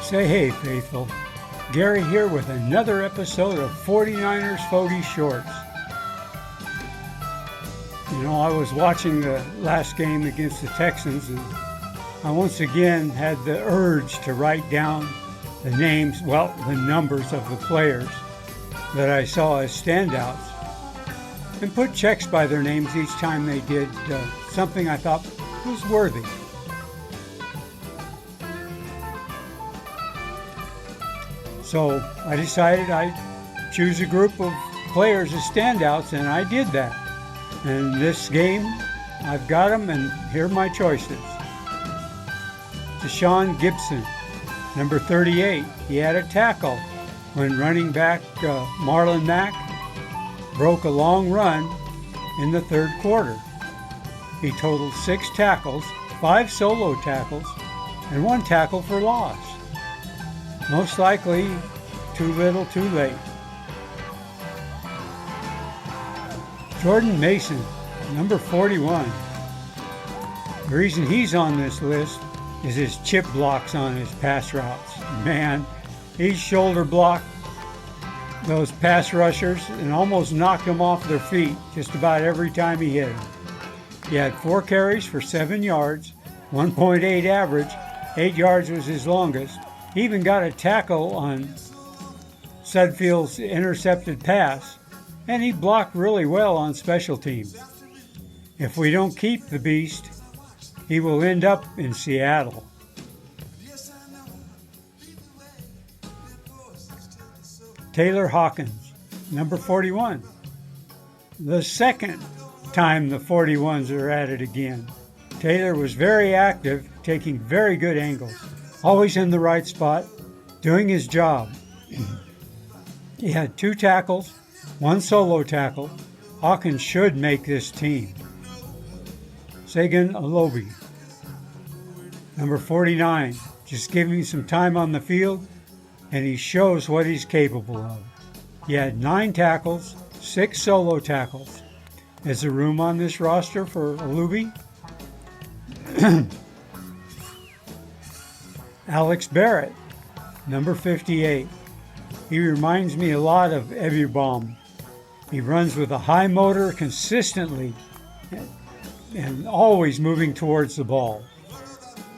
Say hey, faithful. Gary here with another episode of 49ers Fogies Shorts. You know, I was watching the last game against the Texans, and I once again had the urge to write down the names, the numbers of the players that I saw as standouts, and put checks by their names each time they did something I thought was worthy. So I decided I'd choose a group of players as standouts, and I did that. And this game, I've got them, and here are my choices. Tashaun Gipson, number 38. He had a tackle when running back Marlon Mack broke a long run in the third quarter. He totaled 6 tackles, 5 solo tackles, and 1 tackle for loss. Most likely, too little, too late. Jordan Mason, number 41. The reason he's on this list is his chip blocks on his pass routes. Man, he shoulder blocked those pass rushers and almost knocked them off their feet just about every time he hit them. He had 4 carries for 7 yards, 1.8 average, 8 yards was his longest. He even got a tackle on Sudfield's intercepted pass, and he blocked really well on special teams. If we don't keep the beast, he will end up in Seattle. Tayler Hawkins, number 41. The second time the 41s are at it again. Taylor was very active, taking very good angles. Always in the right spot, doing his job. He had 2 tackles, 1 solo tackle. Hawkins should make this team. Segun Olubi, number 49. Just give him some time on the field, and he shows what he's capable of. He had 9 tackles, 6 solo tackles. Is there room on this roster for Olubi? Alex Barrett, number 58. He reminds me a lot of Ebubaum. He runs with a high motor consistently and always moving towards the ball.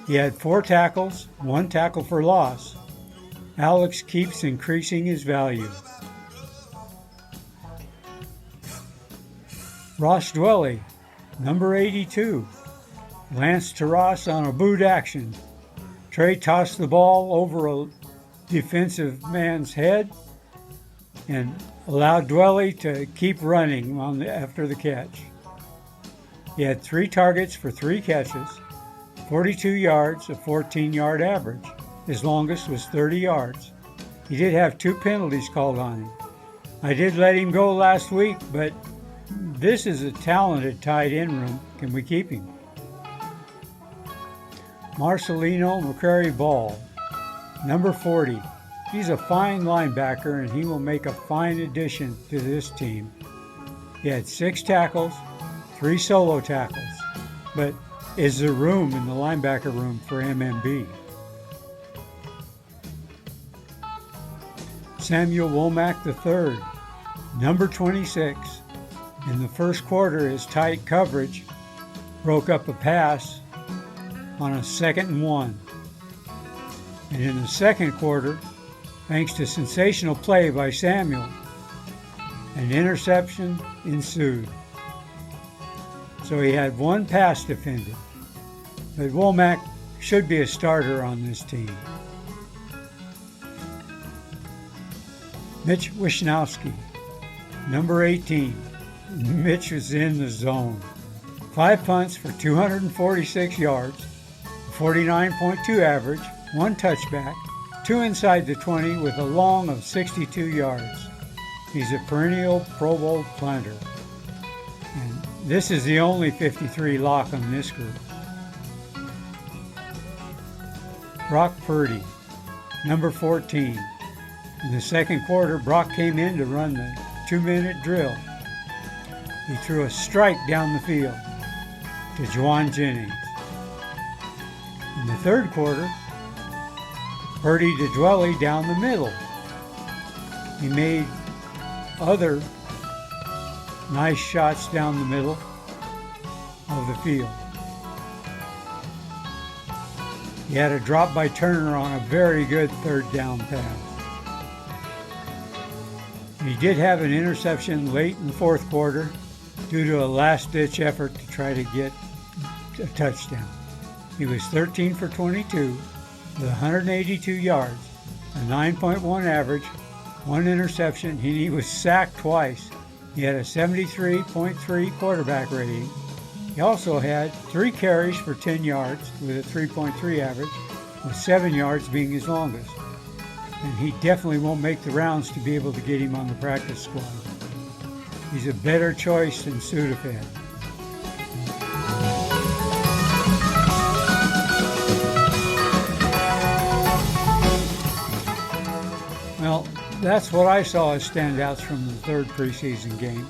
He had 4 tackles, 1 tackle for loss. Alex keeps increasing his value. Dwelley, number 82. Lance Taras on a boot action. Trey tossed the ball over a defensive man's head and allowed Dwelley to keep running after the catch. He had 3 targets for 3 catches, 42 yards, a 14-yard average. His longest was 30 yards. He did have 2 penalties called on him. I did let him go last week, but this is a talented tight end room. Can we keep him? Marcelino McCrary-Ball, number 40. He's a fine linebacker, and he will make a fine addition to this team. He had 6 tackles, 3 solo tackles. But is there room in the linebacker room for MMB? Womack III, number 26. In the first quarter, his tight coverage broke up a pass on a 2nd and 1. And in the second quarter, thanks to sensational play by Samuel, an interception ensued. So he had 1 pass defended. But Womack should be a starter on this team. Mitch Wishnowsky, number 18. Mitch was in the zone. 5 punts for 246 yards, 49.2 average, 1 touchback, 2 inside the 20 with a long of 62 yards. He's a perennial Pro Bowl punter. And this is the only 53 lock on this group. Brock Purdy, number 14. In the second quarter, Brock came in to run the 2-minute drill. He threw a strike down the field to Juwan Jennings. In the third quarter, Purdy to Dwelley down the middle. He made other nice shots down the middle of the field. He had a drop by Turner on a very good third down pass. He did have an interception late in the fourth quarter due to a last-ditch effort to try to get a touchdown. He was 13 for 22 with 182 yards, a 9.1 average, one interception. He was sacked twice. He had a 73.3 quarterback rating. He also had 3 carries for 10 yards with a 3.3 average, with 7 yards being his longest. And he definitely won't make the rounds to be able to get him on the practice squad. He's a better choice than Sudafed. Well, that's what I saw as standouts from the third preseason game.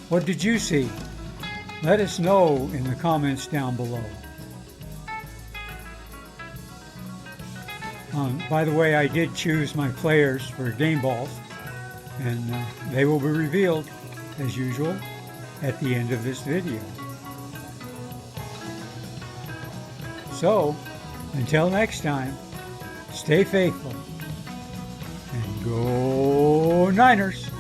What did you see? Let us know in the comments down below. By the way, I did choose my players for game balls, and they will be revealed, as usual, at the end of this video. So, until next time, stay faithful, and go Niners!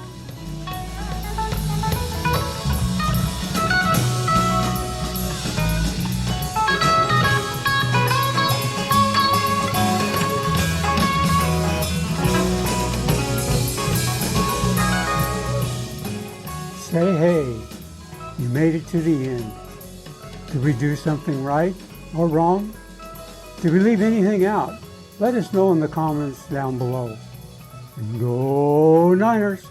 Say hey, you made it to the end. Did we do something right or wrong? Did we leave anything out? Let us know in the comments down below. And go Niners!